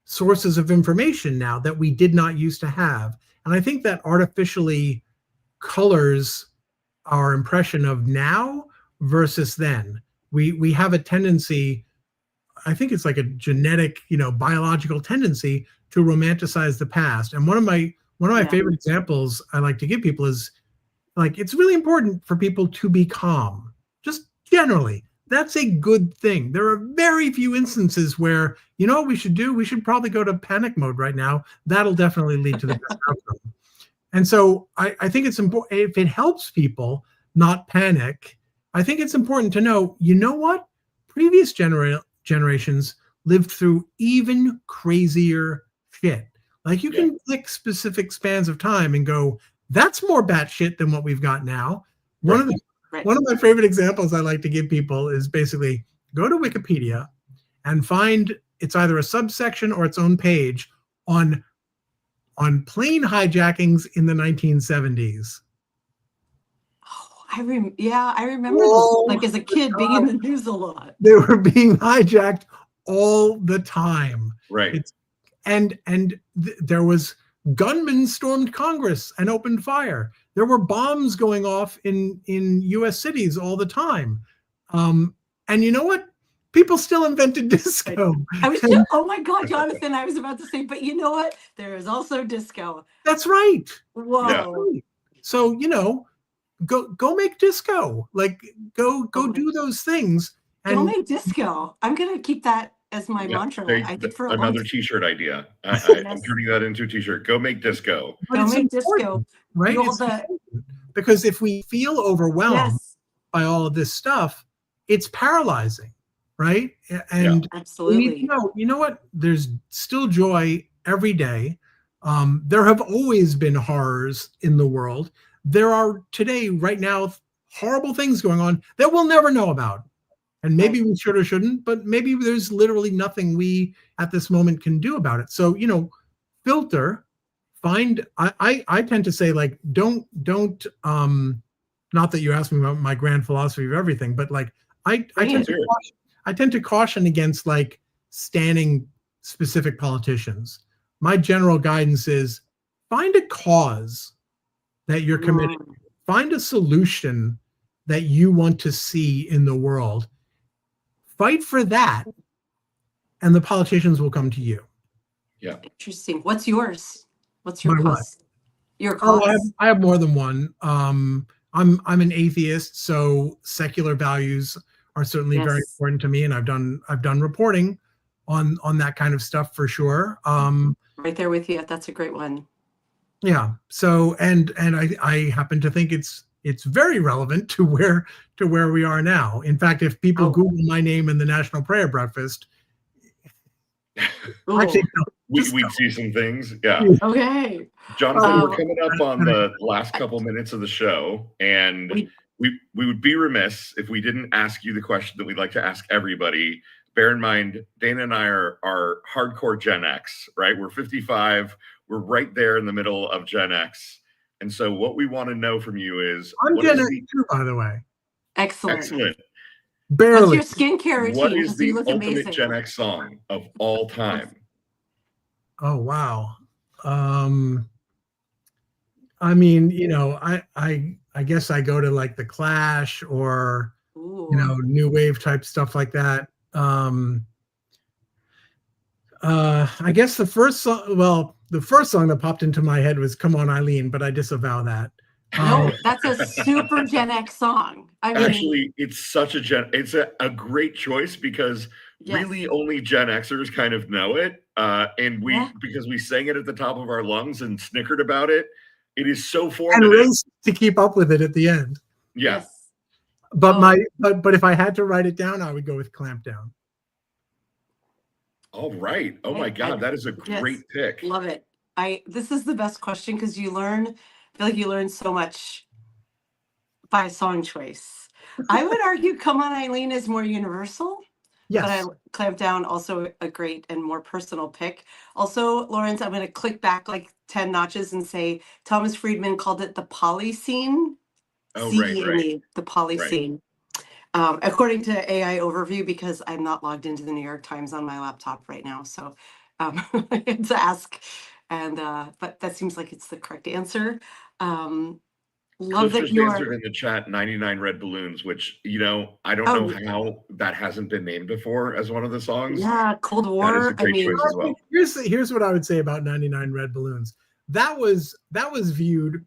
sources of information now that we did not used to have. And I think that artificially colors our impression of now versus then. We have a tendency, I think it's like a genetic, biological tendency to romanticize the past. And one of my favorite examples I like to give people is, like, it's really important for people to be calm. Just generally, that's a good thing. There are very few instances where, what we should do? We should probably go to panic mode right now. That'll definitely lead to the best outcome. And so I think it's important, if it helps people not panic, I think it's important to know, what? Previous generations lived through even crazier shit. Like, you can pick specific spans of time and go, that's more batshit than what we've got now. One of my favorite examples I like to give people is basically go to Wikipedia and find, it's either a subsection or its own page on plane hijackings in the 1970s. I remember this, like, as a kid being in the news a lot. They were being hijacked all the time. Right. There was gunmen stormed Congress and opened fire. There were bombs going off in U.S. cities all the time. And you know what? People still invented disco. Oh my God, Jonathan, I was about to say, but you know what? There is also disco. That's right. Whoa. Yeah. So, go make disco. Like, go do those things. And go make disco. I'm going to keep that as my mantra. I think for another T-shirt idea. I'm turning that into a T-shirt. Go make disco. Go make disco. Right? Because if we feel overwhelmed by all of this stuff, it's paralyzing, right? And absolutely. You know what? There's still joy every day. There have always been horrors in the world. There are today, right now, horrible things going on that we'll never know about. And maybe we should or shouldn't, but maybe there's literally nothing we at this moment can do about it. So, filter, find, I tend to say, like, don't, not that you asked me about my grand philosophy of everything, but like, I tend to caution against, like, standing specific politicians. My general guidance is find a cause that you're committed to. Find a solution that you want to see in the world. Fight for that, and the politicians will come to you. Yeah. Interesting. What's yours? What's your cause? What? Your cause? Oh, I have more than one. I'm an atheist, so secular values are certainly very important to me, and I've done reporting on that kind of stuff for sure. Right there with you. That's a great one. Yeah. So and I happen to think it's very relevant to where we are now. In fact, if people Google my name in the National Prayer Breakfast, actually, we'd see some things. Yeah. Okay. Jonathan, we're coming up on the last couple minutes of the show, and we would be remiss if we didn't ask you the question that we'd like to ask everybody. Bear in mind, Dana and I are hardcore Gen X, right? We're 55. We're right there in the middle of Gen X. And so what we want to know from you is, I'm Gen X too, by the way. Excellent. Barely. What's your skincare routine? What is the You look ultimate amazing. Gen X song of all time? Oh, wow. I mean, you know, I guess I go to like the Clash or, Ooh. you know, new wave type stuff like that. I guess the first song that popped into my head was "Come On, Eileen," but I disavow that. No, that's a super Gen X song. I mean, actually, it's a great choice because really only Gen Xers kind of know it, and because we sang it at the top of our lungs and snickered about it. It is so formative. And raced to keep up with it at the end. Yeah. Yes. But but if I had to write it down, I would go with "Clamp Down." All right. Oh my God, that is a great pick. Love it. This is the best question because I feel like you learn so much by song choice. I would argue "Come On, Eileen" is more universal. Yes. But "Clamp Down" also a great and more personal pick. Also, Lawrence, I'm going to click back like 10 notches and say Thomas Friedman called it the Polyscene. Oh, right. The Polyscene. According to AI Overview, because I'm not logged into the New York Times on my laptop right now. So I had to ask. And but that seems like it's the correct answer. Love that you answered in the chat 99 Red Balloons, which, you know, I don't know how that hasn't been named before as one of the songs. Yeah, Cold War. That is a great choice as well. Here's what I would say about 99 Red Balloons. That was viewed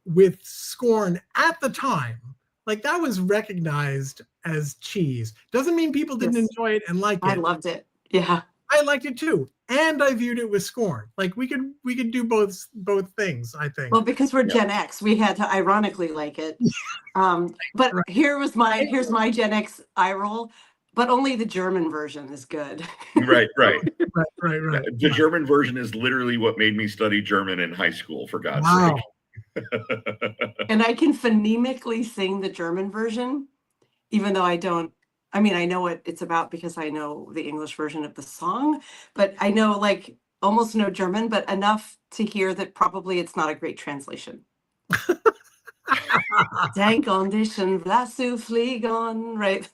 with scorn at the time. Like, that was recognized as cheese. Doesn't mean people didn't enjoy it and like it. I loved it. Yeah. I liked it too. And I viewed it with scorn. Like, we could do both things, I think. Well, because we're Gen X, we had to ironically like it. But here's my Gen X eye roll, but only the German version is good. Right. Right. The German version is literally what made me study German in high school, for God's sake. And I can phonemically sing the German version, even though I don't. I mean, I know what it's about because I know the English version of the song, but I know like almost no German, but enough to hear that probably it's not a great translation. Denk an dich und lass du fliegen, right?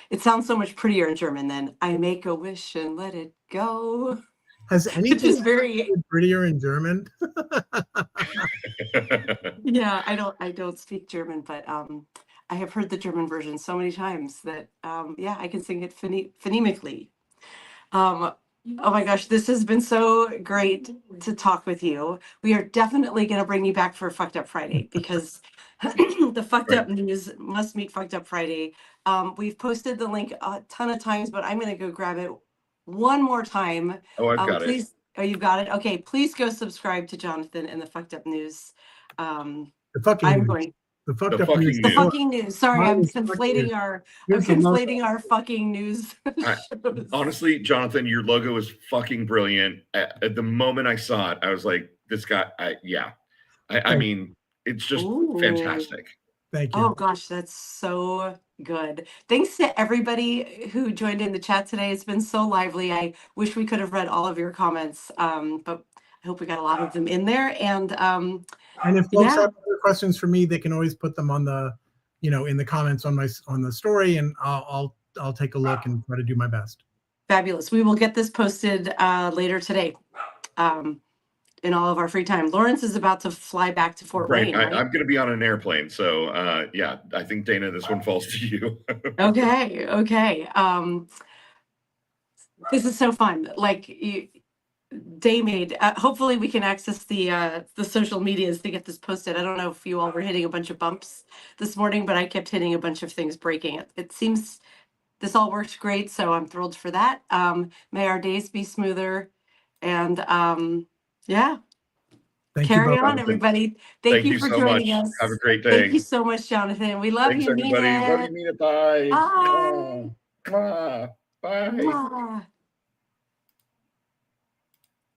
It sounds so much prettier in German than "I make a wish and let it go." Has anything is very prettier in German? Yeah, I don't speak German, but I have heard the German version so many times that I can sing it phonemically. Oh my gosh, this has been so great to talk with you. We are definitely going to bring you back for Fucked Up Friday because the Fucked Up News must meet Fucked Up Friday. We've posted the link a ton of times, but I'm going to go grab it one more time. Oh, I've got it. Oh, you've got it? Okay, please go subscribe to Jonathan and the Fucked Up News. The fucking news. Sorry, I'm conflating our fucking news. Honestly, Jonathan, your logo is fucking brilliant. At the moment I saw it, I was like, this guy, I mean, it's just fantastic. Thank you. Oh gosh, that's so good. Thanks to everybody who joined in the chat today. It's been so lively. I wish we could have read all of your comments, but I hope we got a lot of them in there. And if folks have other questions for me, they can always put them on the, in the comments on the story, and I'll take a look and try to do my best. Fabulous. We will get this posted later today. In all of our free time. Lawrence is about to fly back to Fort Wayne. Right? I'm going to be on an airplane. So, I think, Dana, this one falls to you. Okay. This is so fun. Like, Daymade, hopefully we can access the social medias to get this posted. I don't know if you all were hitting a bunch of bumps this morning, but I kept hitting a bunch of things breaking. It seems this all works great, so I'm thrilled for that. May our days be smoother. And carry on, everybody. Thank you for joining us. Have a great day. Thank you so much, Jonathan. We love you, everybody. Mina. Love you, Mina. Bye. Bye. Bye. Bye. Bye.